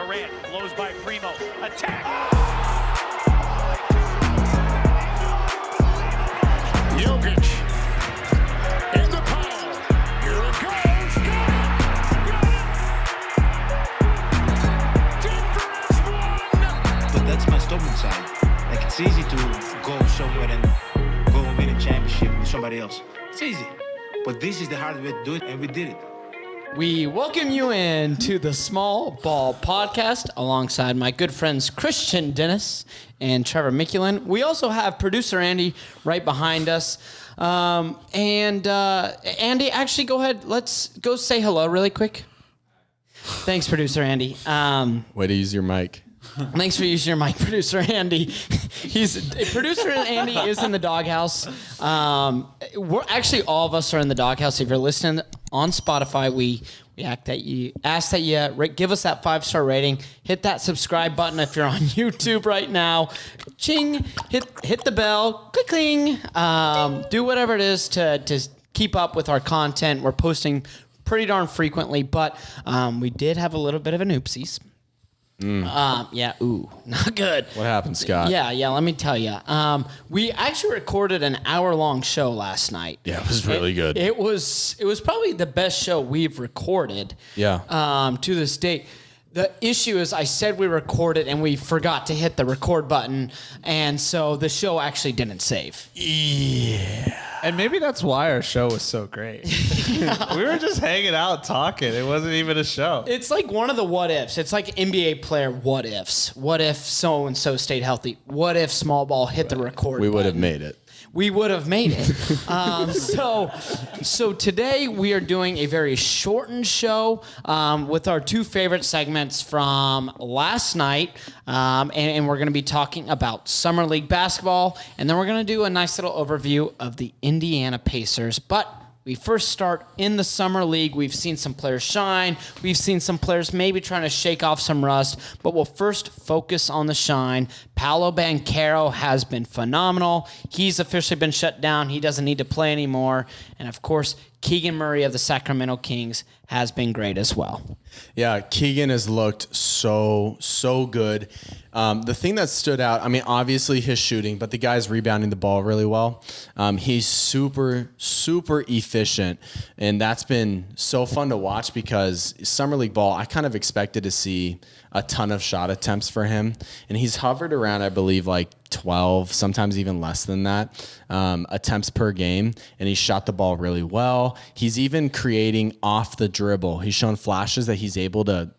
Morant. Blows by Primo. Attack! Jokic in the power. Here it goes. Got it. Denver has won. But that's my stubborn side. Like, it's easy to go somewhere and go win a championship with somebody else. It's easy. But this is the hard way to do it, and we did it. We welcome you into the Small Ball Podcast alongside my good friends Christian Dennis and Trevor Mickulin. We also have producer Andy right behind us. Andy, actually, go ahead. Let's go say hello really quick. Thanks, producer Andy. Way to use your mic. Thanks for using your mic, producer Andy. Producer Andy is in the doghouse. We're actually, all of us are in the doghouse. If you're listening on Spotify, we ask that you give us that 5-star rating. Hit that subscribe button if you're on YouTube right now. Ching, hit the bell, cling. Do whatever it is to keep up with our content. We're posting pretty darn frequently, but we did have a little bit of an oopsies. Not good. What happened, Scott? Yeah, let me tell you. We actually recorded an hour-long show last night. Yeah, it was really good. It was probably the best show we've recorded. Yeah. To this date. The issue is I said we recorded and we forgot to hit the record button, and so the show actually didn't save. Yeah. And maybe that's why our show was so great. We were just hanging out talking. It wasn't even a show. It's like one of the what ifs. It's like NBA player what ifs. What if so-and-so stayed healthy? What if small ball hit the record We would have button? made it. We would have made it. So today we are doing a very shortened show with our two favorite segments from last night. And we're going to be talking about Summer League basketball. And then we're going to do a nice little overview of the Indiana Pacers. But we first start in the Summer League. We've seen some players shine. We've seen some players maybe trying to shake off some rust. But we'll first focus on the shine. Paulo Bancaro has been phenomenal. He's officially been shut down. He doesn't need to play anymore. And, of course, Keegan Murray of the Sacramento Kings has been great as well. Yeah, Keegan has looked so good. The thing that stood out, I mean, obviously his shooting, but the guy's rebounding the ball really well. He's super efficient, and that's been so fun to watch because Summer League ball, I kind of expected to see a ton of shot attempts for him, and he's hovered around, I believe, like 12, sometimes even less than that, attempts per game, and he shot the ball really well. He's even creating off the dribble. He's shown flashes that he's able to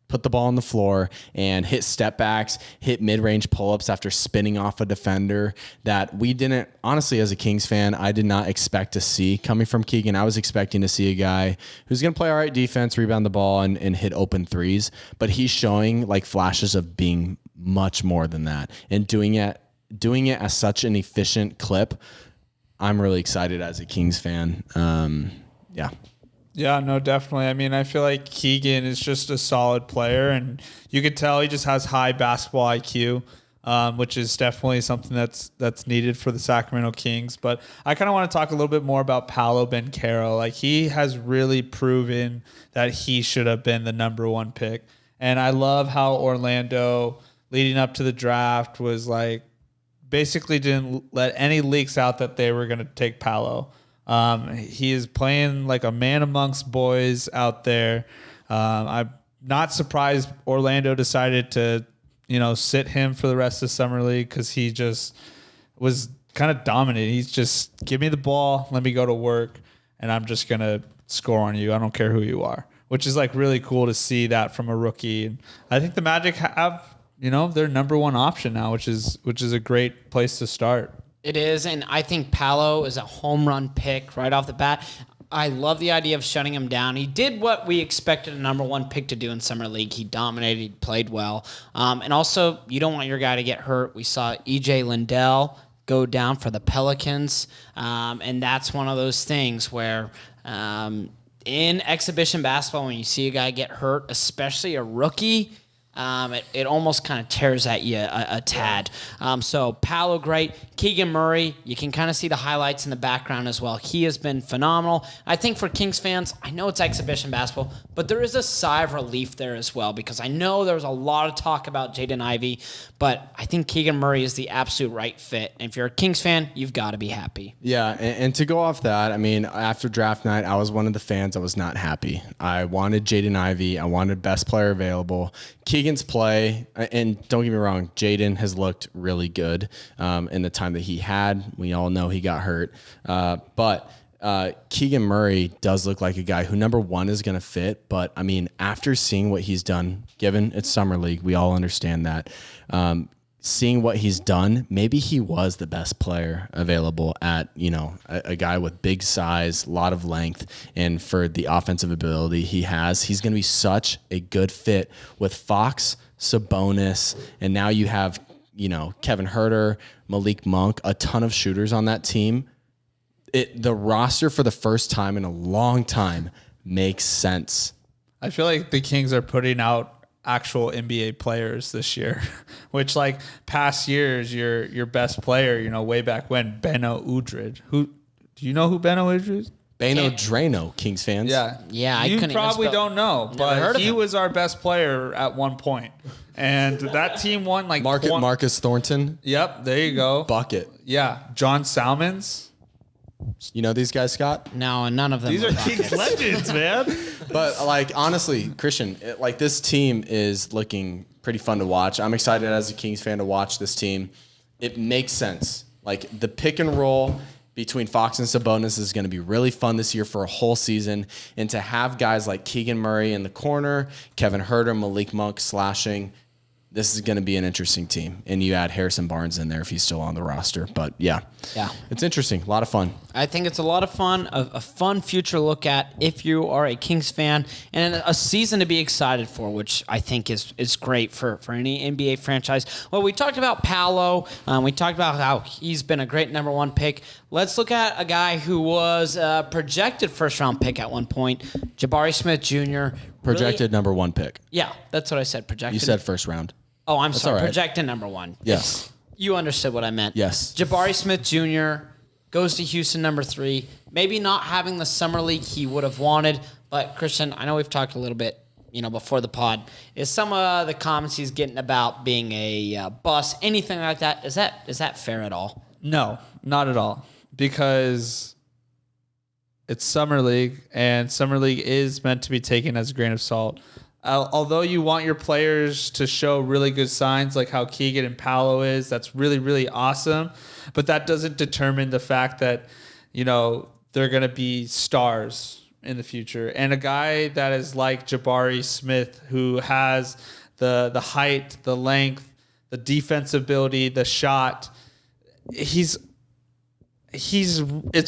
put the ball on the floor and hit step backs, hit mid-range pull-ups after spinning off a defender that we didn't, honestly, as a Kings fan, I did not expect to see coming from Keegan. I was expecting to see a guy who's going to play all right defense, rebound the ball, and hit open threes, but he's showing flashes of being much more than that and doing it at such an efficient clip. I'm really excited as a Kings fan. Yeah, no, definitely. I mean, I feel like Keegan is just a solid player, and you could tell he just has high basketball IQ, which is definitely something that's needed for the Sacramento Kings. But I kind of want to talk a little bit more about Paulo Bencaro. He has really proven that he should have been the number one pick. And I love how Orlando, leading up to the draft, was basically didn't let any leaks out that they were going to take Paulo. He is playing like a man amongst boys out there. I'm not surprised Orlando decided to, sit him for the rest of Summer League because he just was kind of dominant. He's just, give me the ball, let me go to work, and I'm just going to score on you. I don't care who you are, which is really cool to see that from a rookie. And I think the Magic have, their number one option now, which is a great place to start. It is, and I think Paulo is a home run pick right off the bat. I love the idea of shutting him down. He did what we expected a number one pick to do in Summer League. He dominated, he played well. And also, you don't want your guy to get hurt. We saw E.J. Lindell go down for the Pelicans, and that's one of those things where in exhibition basketball, when you see a guy get hurt, especially a rookie, it almost kind of tears at you a tad. So Paulo, great. Keegan Murray, you can kind of see the highlights in the background as well. He has been phenomenal. I think for Kings fans, I know it's exhibition basketball, but there is a sigh of relief there as well, because I know there was a lot of talk about Jaden Ivey, but I think Keegan Murray is the absolute right fit. And if you're a Kings fan, you've got to be happy. Yeah, and to go off that, I mean, after draft night, I was one of the fans. I was not happy. I wanted Jaden Ivey. I wanted best player available. Keegan's play, and don't get me wrong, Jaden has looked really good in the time that he had. We all know he got hurt. But Keegan Murray does look like a guy who, number one, is going to fit. But, I mean, after seeing what he's done, given it's Summer League, we all understand that. Seeing what he's done, maybe he was the best player available at, a guy with big size, a lot of length, and for the offensive ability he has, he's going to be such a good fit with Fox, Sabonis, and now you have, Kevin Huerter, Malik Monk, a ton of shooters on that team. The roster for the first time in a long time makes sense. I feel like the Kings are putting out actual NBA players this year, which like past years, your best player, way back when, Beno Udrih. Do you know who Beno Udrih is? Beno Drano, Kings fans. Yeah. I You probably don't know, but he was our best player at one point. And that team won like Marcus Thornton. Yep, there you go. Bucket. Yeah, John Salmons. You know these guys, Scott? No, none of them. These are Kings legends, man. But like honestly, Christian, this team is looking pretty fun to watch. I'm excited as a Kings fan to watch this team. It makes sense. Like the pick and roll between Fox and Sabonis is going to be really fun this year for a whole season. And to have guys like Keegan Murray in the corner, Kevin Huerter, Malik Monk slashing, this is going to be an interesting team. And you add Harrison Barnes in there if he's still on the roster. But yeah, it's interesting. A lot of fun. I think it's a lot of fun, a fun future look at if you are a Kings fan, and a season to be excited for, which I think is great for any NBA franchise. Well, we talked about Paulo. We talked about how he's been a great number one pick. Let's look at a guy who was a projected first-round pick at one point, Jabari Smith Jr. Projected number one pick. Yeah, that's what I said, projected. You said first round. Oh, I'm sorry. all right. Projected number one. Yes. You understood what I meant. Yes. Jabari Smith Jr. goes to Houston number 3. Maybe not having the summer league he would have wanted, but Christian, I know we've talked a little bit, before the pod. Is some of the comments he's getting about being a bust, anything like that? Is that fair at all? No, not at all. Because it's Summer League, and Summer League is meant to be taken as a grain of salt. Although you want your players to show really good signs like how Keegan and Paulo is, that's really, really awesome. But that doesn't determine the fact that, they're going to be stars in the future. And a guy that is like Jabari Smith, who has the height, the length, the defensive ability, the shot, it's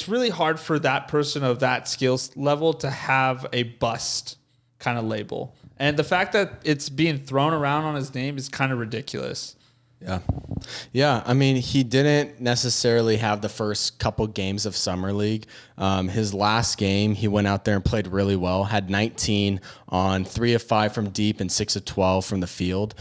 really hard for that person of that skills level to have a bust kind of label. And the fact that it's being thrown around on his name is kind of ridiculous. Yeah. Yeah. I mean, he didn't necessarily have the first couple games of Summer League. His last game, he went out there and played really well, had 19 on 3 of 5 from deep and 6 of 12 from the field.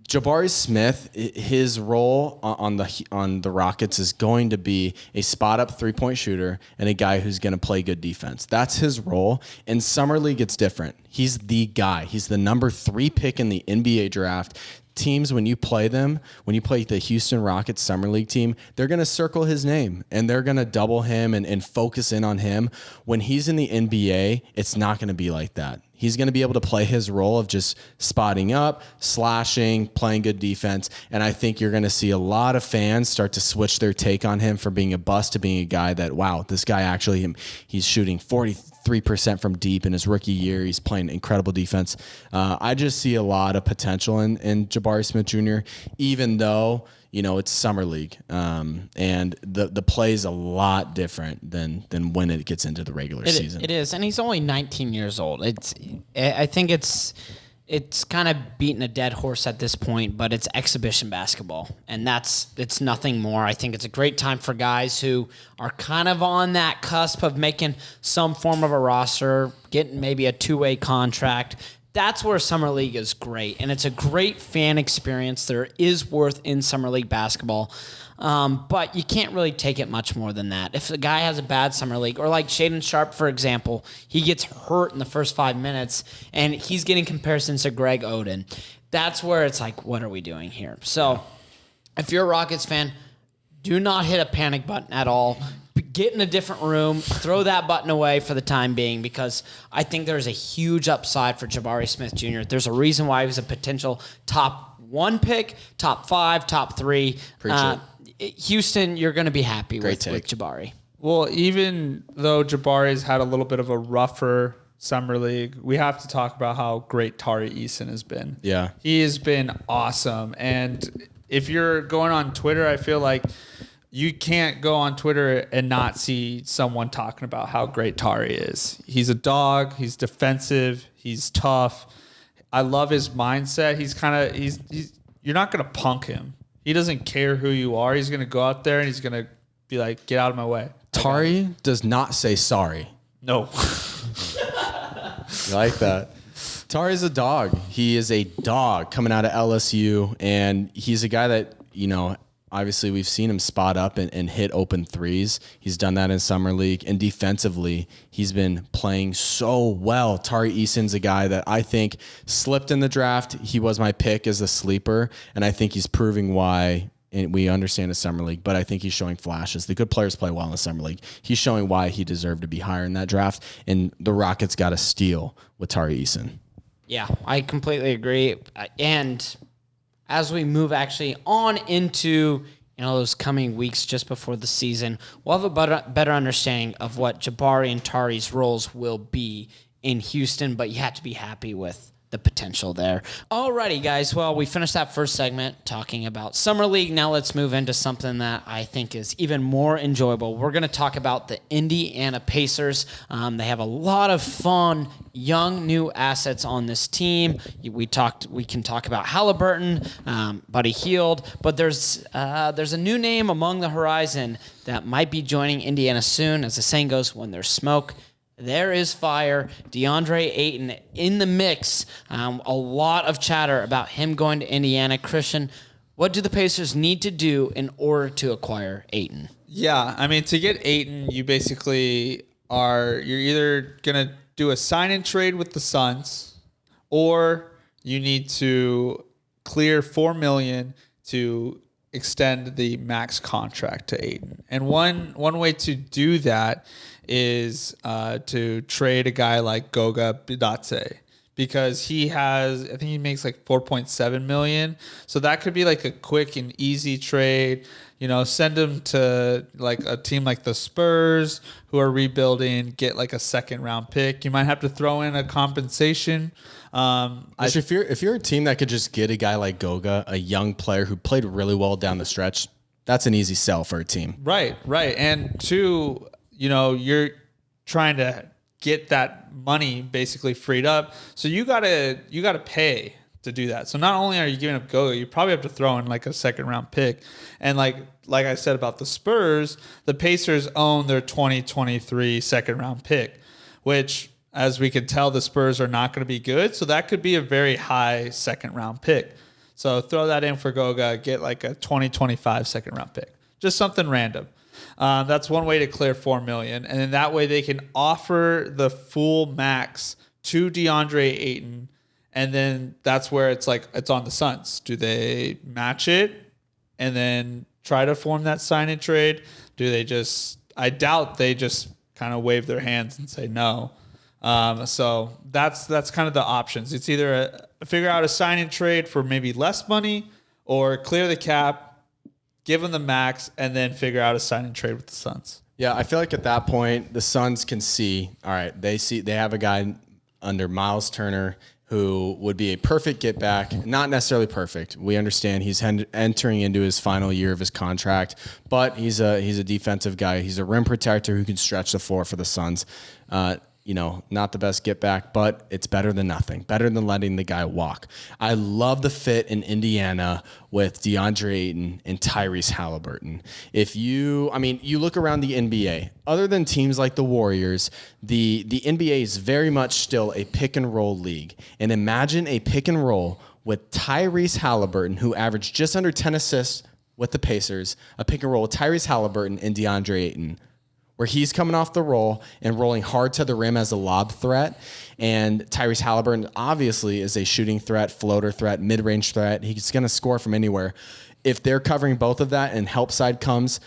Jabari Smith, his role on the Rockets is going to be a spot-up three-point shooter and a guy who's going to play good defense. That's his role. In Summer League, it's different. He's the guy. He's the number 3 pick in the NBA draft. Teams, when you play the Houston Rockets Summer League team, they're going to circle his name and they're going to double him and focus in on him. When he's in the NBA, it's not going to be like that. He's going to be able to play his role of just spotting up, slashing, playing good defense. And I think you're going to see a lot of fans start to switch their take on him from being a bust to being a guy that, wow, this guy actually, he's shooting 43% from deep in his rookie year. He's playing incredible defense. I just see a lot of potential in Jabari Smith Jr., even though, it's Summer League. And the play is a lot different than when it gets into the regular season. It is. And he's only 19 years old. I think it's kind of beating a dead horse at this point, but it's exhibition basketball. And it's nothing more. I think it's a great time for guys who are kind of on that cusp of making some form of a roster, getting maybe a 2-way contract, that's where Summer League is great, and it's a great fan experience. There is worth in Summer League basketball, but you can't really take it much more than that. If a guy has a bad Summer League, or like Shaedon Sharpe, for example, he gets hurt in the first 5 minutes, and he's getting comparisons to Greg Oden. That's where it's like, what are we doing here? So if you're a Rockets fan, do not hit a panic button at all. Get in a different room, throw that button away for the time being, because I think there's a huge upside for Jabari Smith Jr. There's a reason why he was a potential top 1 pick, top 5, top 3. Houston, you're going to be happy with Jabari. Well, even though Jabari's had a little bit of a rougher Summer League, we have to talk about how great Tary Easton has been. Yeah. He has been awesome. And if you're going on Twitter, I feel like you can't go on Twitter and not see someone talking about how great Tary is. He's a dog. He's defensive. He's tough. I love his mindset. He's you're not going to punk him. He doesn't care who you are. He's going to go out there and he's going to be like, get out of my way. Tary does not say sorry. No. You like that? Tary's a dog. He is a dog coming out of LSU, and he's a guy that, obviously we've seen him spot up and hit open threes. He's done that in Summer League, and defensively, he's been playing so well. Tary Easton's a guy that I think slipped in the draft. He was my pick as a sleeper, and I think he's proving why. And we understand the Summer League, but I think he's showing flashes. The good players play well in the Summer League. He's showing why he deserved to be higher in that draft, and the Rockets got a steal with Tary Easton. Yeah, I completely agree. And as we move actually on into those coming weeks just before the season, we'll have a better understanding of what Jabari and Tary's roles will be in Houston, but you have to be happy with the potential there. Alrighty, guys. Well, we finished that first segment talking about Summer League. Now let's move into something that I think is even more enjoyable. We're going to talk about the Indiana Pacers. They have a lot of fun, young, new assets on this team. We can talk about Halliburton, Buddy Hield, but there's a new name among the horizon that might be joining Indiana soon. As the saying goes, when there's smoke, there is fire. Deandre Ayton in the mix. A lot of chatter about him going to Indiana. Christian, what do the Pacers need to do in order to acquire Ayton? Yeah, I mean, to get Ayton, you basically you're either going to do a sign and trade with the Suns, or you need to clear $4 million to extend the max contract to Ayton. And one way to do that is to trade a guy like Goga Bitadze, because I think he makes like $4.7 million. So that could be like a quick and easy trade. Send him to like a team like the Spurs, who are rebuilding, get like a 2nd-round pick. You might have to throw in a compensation. If you're a team that could just get a guy like Goga, a young player who played really well down the stretch, that's an easy sell for a team. Right. And two, you're trying to get that money basically freed up. So you gotta pay to do that. So not only are you giving up Goga, you probably have to throw in like a 2nd-round pick. And like I said about the Spurs, the Pacers own their 2023 2nd-round pick, which, as we can tell, the Spurs are not going to be good. So that could be a very high 2nd-round pick. So throw that in for Goga, get like a 2025 2nd-round pick. Just something random. That's one way to clear $4 million. And then that way they can offer the full max to Deandre Ayton. And then that's where it's on the Suns. Do they match it and then try to form that sign and trade? I doubt they just kind of wave their hands and say no. So that's kind of the options. It's either figure out a sign and trade for maybe less money, or clear the cap, give them the max, and then figure out a sign and trade with the Suns. Yeah, I feel like at that point, the Suns can see, all right, they have a guy under Miles Turner who would be a perfect get back. Not necessarily perfect. We understand he's entering into his final year of his contract, but he's a defensive guy. He's a rim protector who can stretch the floor for the Suns. not the best get back, but it's better than nothing. Better than letting the guy walk. I love the fit in Indiana with DeAndre Ayton and Tyrese Halliburton. You look around the NBA, other than teams like the Warriors, the NBA is very much still a pick and roll league. And imagine a pick and roll with Tyrese Halliburton, who averaged just under 10 assists with the Pacers, a pick and roll with Tyrese Halliburton and DeAndre Ayton, where he's coming off the roll and rolling hard to the rim as a lob threat. And Tyrese Halliburton obviously is a shooting threat, floater threat, mid-range threat. He's going to score from anywhere. If they're covering both of that and help side comes,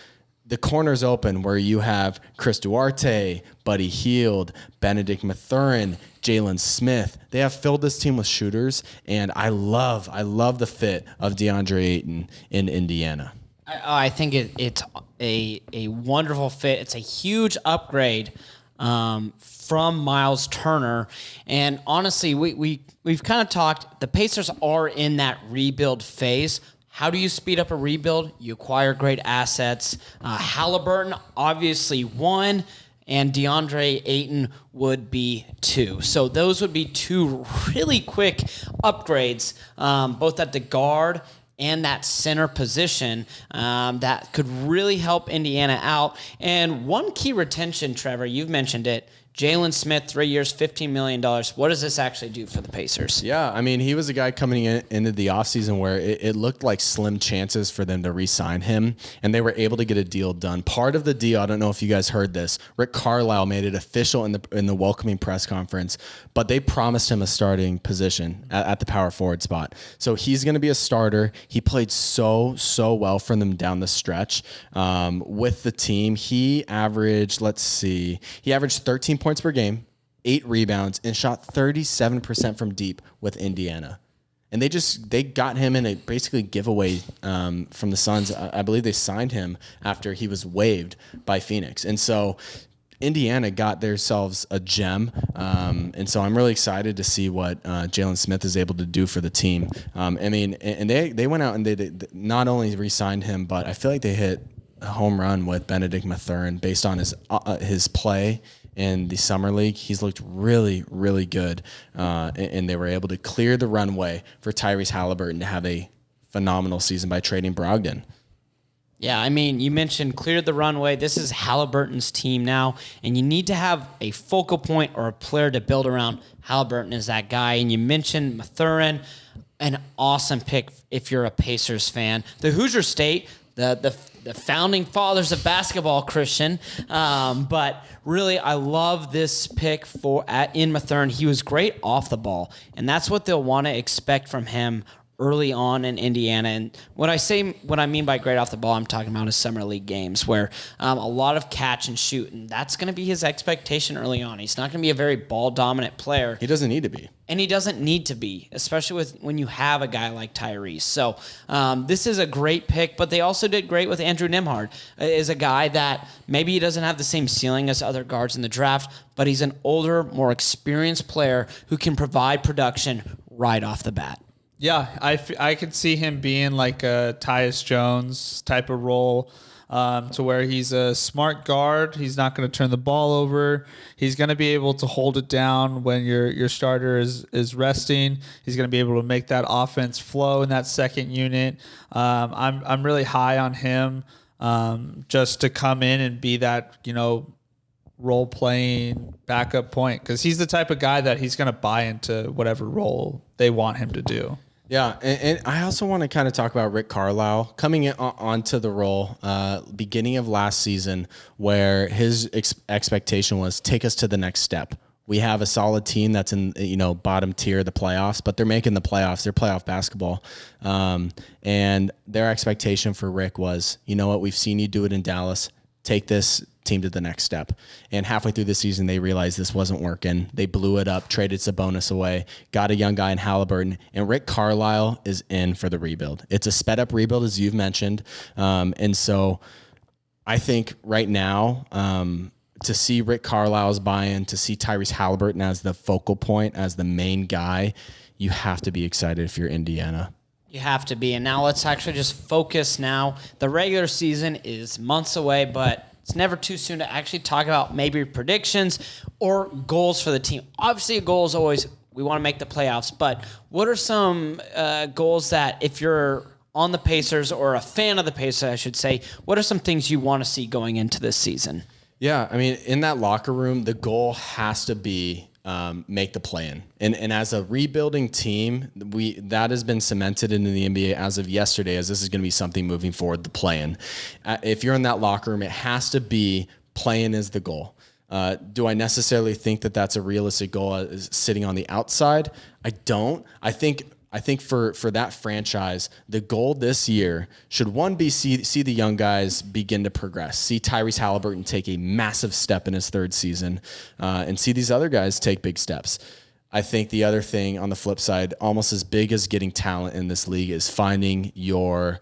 the corner's open where you have Chris Duarte, Buddy Hield, Benedict Mathurin, Jalen Smith. They have filled this team with shooters, and I love the fit of DeAndre Ayton in Indiana. I think it's a wonderful fit. It's a huge upgrade from Miles Turner. And honestly, we've kind of talked, the Pacers are in that rebuild phase. How do you speed up a rebuild? You acquire great assets. Halliburton, obviously, one, and DeAndre Ayton would be two. So those would be two really quick upgrades, both at the guard and that center position that could really help Indiana out. And one key retention, Trevor, you've mentioned it, Jalen Smith, 3 years, $15 million. What does this actually do for the Pacers? Yeah, I mean, he was a guy coming into the offseason where it looked like slim chances for them to re-sign him, and they were able to get a deal done. Part of the deal, I don't know if you guys heard this, Rick Carlisle made it official in the welcoming press conference, but they promised him a starting position at the power forward spot. So he's going to be a starter. He played so well for them down the stretch with the team. He averaged 13 points per game, 8 rebounds, and shot 37% from deep with Indiana. And they got him in a basically giveaway from the Suns. I believe they signed him after he was waived by Phoenix. And so Indiana got themselves a gem. And so I'm really excited to see what Jalen Smith is able to do for the team. And they went out and they not only re-signed him, but I feel like they hit a home run with Benedict Mathurin based on his play in the summer league. He's looked really, really good, and they were able to clear the runway for Tyrese Halliburton to have a phenomenal season by trading Brogdon. Yeah, I mean, you mentioned cleared the runway. This is Halliburton's team now, and you need to have a focal point or a player to build around. Halliburton is that guy, and you mentioned Mathurin, an awesome pick if you're a Pacers fan. The Hoosier State, the founding fathers of basketball, Christian. But really, I love this pick in Mathurin. He was great off the ball, and that's what they'll want to expect from him early on in Indiana. And what I mean by great off the ball, I'm talking about his summer league games where a lot of catch and shoot, and that's going to be his expectation early on. He's not going to be a very ball-dominant player. He doesn't need to be. And he doesn't need to be, especially when you have a guy like Tyrese. So this is a great pick, but they also did great with Andrew Nembhard. Is a guy that maybe he doesn't have the same ceiling as other guards in the draft, but he's an older, more experienced player who can provide production right off the bat. Yeah, I could see him being like a Tyus Jones type of role, to where he's a smart guard. He's not going to turn the ball over. He's going to be able to hold it down when your starter is resting. He's going to be able to make that offense flow in that second unit. I'm really high on him, just to come in and be that, role playing backup point, because he's the type of guy that he's going to buy into whatever role they want him to do. Yeah, and I also want to kind of talk about Rick Carlisle coming onto the role beginning of last season, where his expectation was take us to the next step. We have a solid team that's in bottom tier of the playoffs, but they're making the playoffs. They're playoff basketball, and their expectation for Rick was, you know what, we've seen you do it in Dallas. Take this team to the next step. And halfway through the season, they realized this wasn't working. They blew it up, traded Sabonis away, got a young guy in Halliburton, and Rick Carlisle is in for the rebuild. It's a sped up rebuild, as you've mentioned. And so I think right now, to see Rick Carlisle's buy-in, to see Tyrese Halliburton as the focal point, as the main guy, you have to be excited if you're Indiana. You have to be. And now let's actually just focus now. The regular season is months away, but it's never too soon to actually talk about maybe predictions or goals for the team. Obviously, a goal is always we want to make the playoffs, but what are some goals that if you're on the Pacers or a fan of the Pacers, I should say, what are some things you want to see going into this season? Yeah, I mean, in that locker room, the goal has to be make the play-in. And as a rebuilding team, that has been cemented into the NBA as of yesterday, as this is going to be something moving forward, the play-in. If you're in that locker room, it has to be play-in is the goal. Do I necessarily think that that's a realistic goal sitting on the outside? I don't. I think for that franchise, the goal this year should, one, be see the young guys begin to progress, see Tyrese Halliburton take a massive step in his third season, and see these other guys take big steps. I think the other thing on the flip side, almost as big as getting talent in this league, is finding your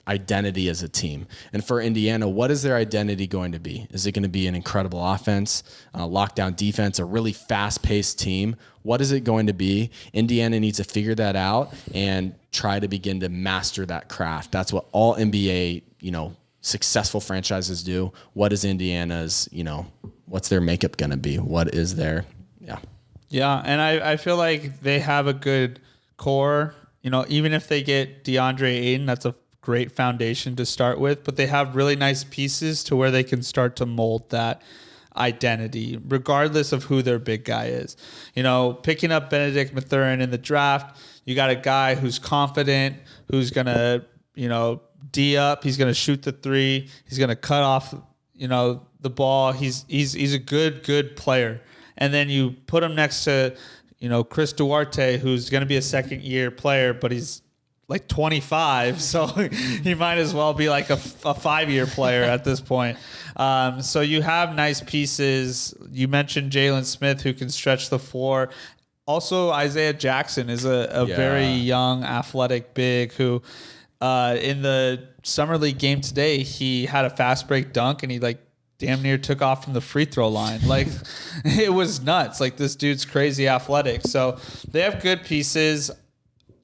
identity as a team. And for Indiana, what is their identity going to be? Is it going to be an incredible offense, lockdown defense, a really fast-paced team? What is it going to be? Indiana needs to figure that out and try to begin to master that craft. That's what all NBA, successful franchises do. What is Indiana's, what's their makeup going to be? What is their, Yeah, and I feel like they have a good core. Even if they get DeAndre Ayton, that's a great foundation to start with, but they have really nice pieces to where they can start to mold that identity, regardless of who their big guy is. Picking up Benedict Mathurin in the draft, you got a guy who's confident, who's going to, D up, he's going to shoot the three, he's going to cut off, the ball. He's a good player. And then you put him next to, Chris Duarte, who's going to be a second-year player, but he's like 25, so he might as well be like a 5-year player at this point. So you have nice pieces. You mentioned Jalen Smith, who can stretch the floor. Also, Isaiah Jackson is a very young, athletic big who in the Summer League game today, he had a fast break dunk, and he damn near took off from the free throw line. It was nuts. This dude's crazy athletic. So they have good pieces.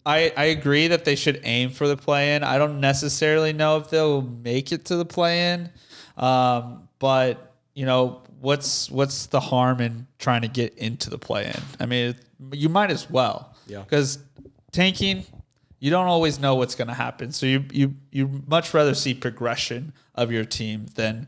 I agree that they should aim for the play-in. I don't necessarily know if they'll make it to the play-in, but what's the harm in trying to get into the play-in? I mean, you might as well, because tanking, you don't always know what's going to happen. So you much rather see progression of your team than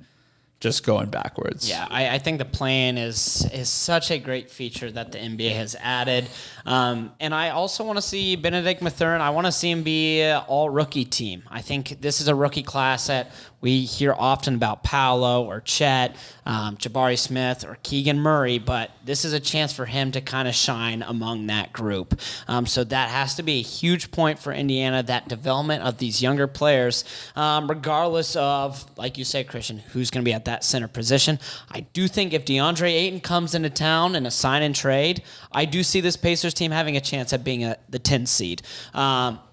just going backwards. Yeah, I think the play-in is such a great feature that the NBA has added. And I also want to see Benedict Mathurin. I want to see him be an all-rookie team. I think this is a rookie class that we hear often about Paulo or Chet, Jabari Smith or Keegan Murray, but this is a chance for him to kind of shine among that group. So that has to be a huge point for Indiana, that development of these younger players, regardless of, like you said, Christian, who's going to be at that center position. I do think if DeAndre Ayton comes into town in a sign and trade, I do see this Pacers team having a chance at being the 10th seed.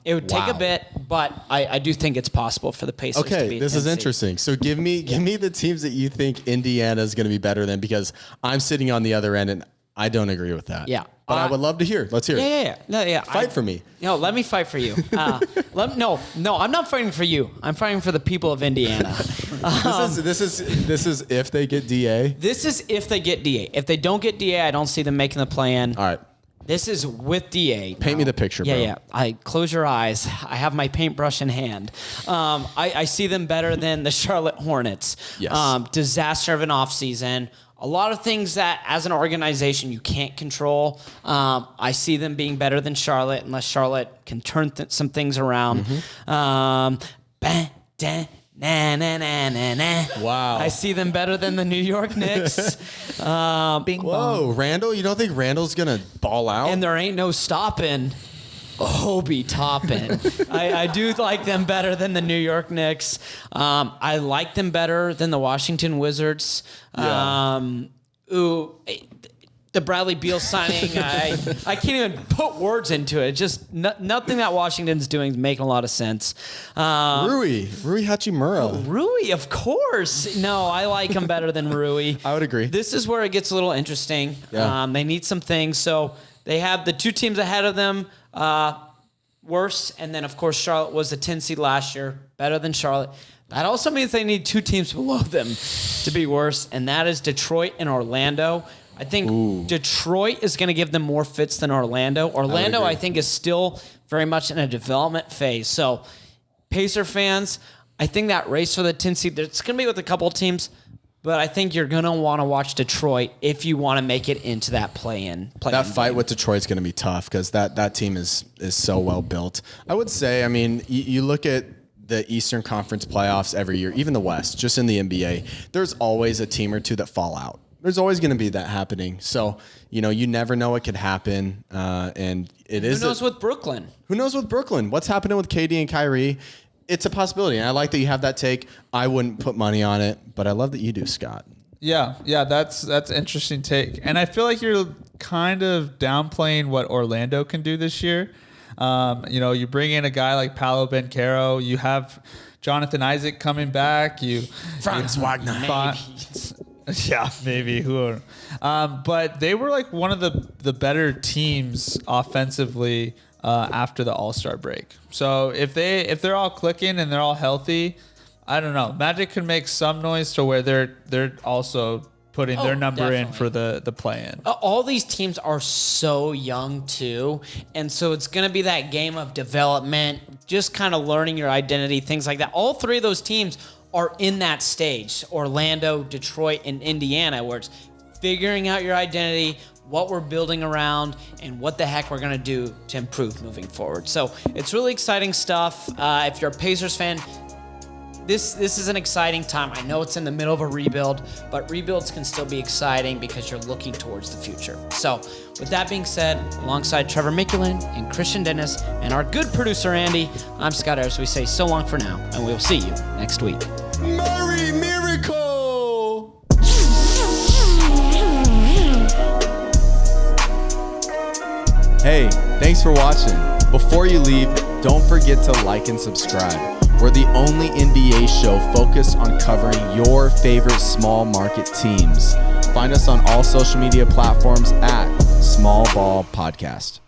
It would take a bit, but I do think it's possible for the Pacers to be. Okay, this is interesting. So give me the teams that you think Indiana is going to be better than, because I'm sitting on the other end and I don't agree with that. Yeah. But I would love to hear. Let's hear it. Yeah. Fight for me. No, let me fight for you. No, I'm not fighting for you. I'm fighting for the people of Indiana. This is if they get DA. This is if they get DA. If they don't get DA, I don't see them making the play-in. All right. This is with DA. Paint me the picture, bro. Yeah. I close your eyes. I have my paintbrush in hand. I see them better than the Charlotte Hornets. Yes. Disaster of an offseason. A lot of things that, as an organization, you can't control. I see them being better than Charlotte, unless Charlotte can turn some things around. Wow. I see them better than the New York Knicks. Whoa, Randall? You don't think Randall's going to ball out? And there ain't no stopping Obi Toppin. I do like them better than the New York Knicks. I like them better than the Washington Wizards. The Bradley Beal signing, I can't even put words into it. Just nothing that Washington's doing is making a lot of sense. Rui Hachimura. Rui, of course. No, I like him better than Rui. I would agree. This is where it gets a little interesting. Yeah. They need some things. So they have the two teams ahead of them. worse. And then, of course, Charlotte was the 10 seed last year, better than Charlotte. That also means they need 2 teams below them to be worse, and that is Detroit and Orlando. I think Detroit is going to give them more fits than Orlando. Orlando, I think, is still very much in a development phase. So, Pacer fans, I think that race for the 10 seed, it's going to be with a couple teams, but I think you're going to want to watch Detroit if you want to make it into that play-in. That fight with Detroit's going to be tough because that team is so well built. I would say, I mean, you look at the Eastern Conference playoffs every year, even the West, just in the NBA, there's always a team or two that fall out. There's always going to be that happening. So, you never know what could happen. And it is. Who knows with Brooklyn? Who knows with Brooklyn? What's happening with KD and Kyrie? It's a possibility. And I like that you have that take. I wouldn't put money on it, but I love that you do, Scott. Yeah, that's an interesting take. And I feel like you're kind of downplaying what Orlando can do this year. You bring in a guy like Paulo Bancaro. You have Jonathan Isaac coming back. Franz Wagner. Yeah, maybe. But they were like one of the better teams offensively after the All-Star break. So if they're all clicking and they're all healthy, I don't know. Magic can make some noise to where they're also putting their number definitely in for the play-in. All these teams are so young too, and so it's going to be that game of development, just kind of learning your identity, things like that. All 3 of those teams are in that stage, Orlando, Detroit, and Indiana, where it's figuring out your identity, what we're building around, and what the heck we're going to do to improve moving forward. So it's really exciting stuff. If you're a Pacers fan, This is an exciting time. I know it's in the middle of a rebuild, but rebuilds can still be exciting because you're looking towards the future. So with that being said, alongside Trevor Mickelin and Christian Dennis and our good producer, Andy, I'm Scott Ayers. We say so long for now, and we'll see you next week. Murray Miracle! Hey, thanks for watching. Before you leave, don't forget to like and subscribe. We're the only NBA show focused on covering your favorite small market teams. Find us on all social media platforms at Small Ball Podcast.